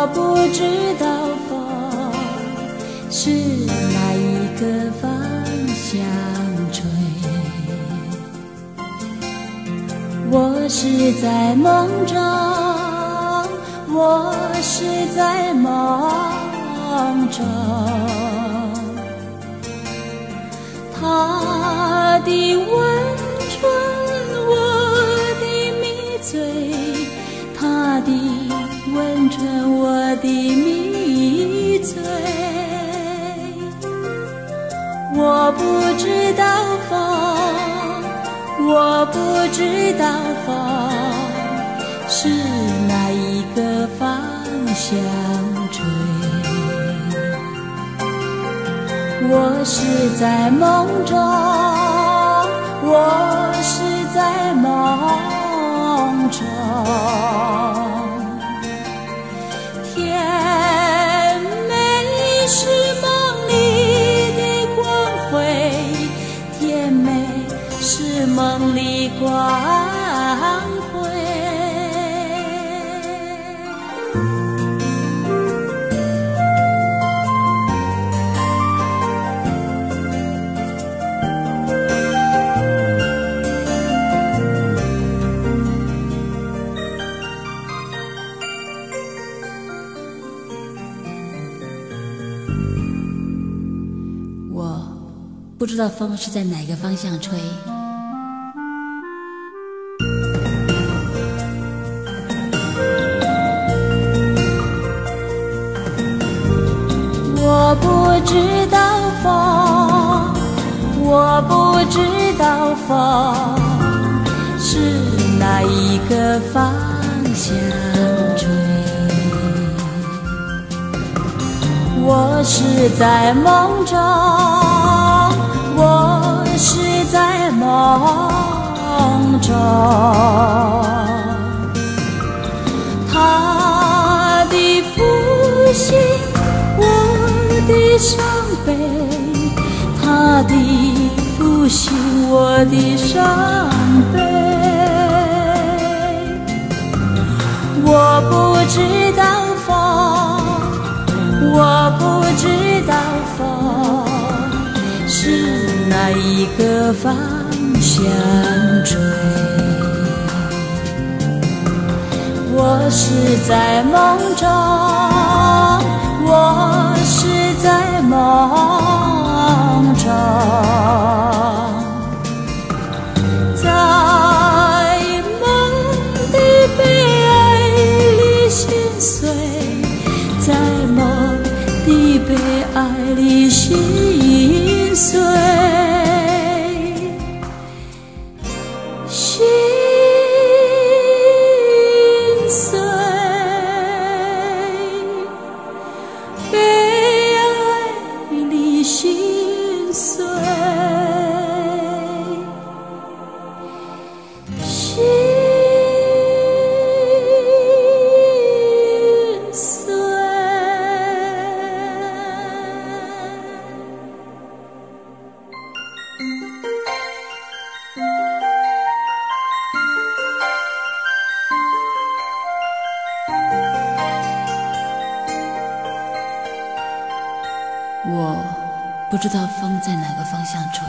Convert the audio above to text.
我不知道风是哪一个方向吹，我是在梦中，我是在梦中，他的温存，我的迷醉，他的温存，我的迷醉。我不知道风，我不知道风是哪一个方向吹，我是在梦中，我是在梦中，甜美是梦里的光辉，甜美是梦里光辉。我不知道风是在哪个方向吹，我不知道风，我不知道风是哪一个方向吹，我是在梦中，我是在梦中，他的负心，我的伤悲，他的负心，我的伤悲。我不知道风，我不知道风是哪一个方向吹，我是在梦中，我是在梦中，在梦的悲哀里心碎，在梦的悲哀里心碎，心碎，悲哀里心碎，心碎。我不知道风在哪个方向吹，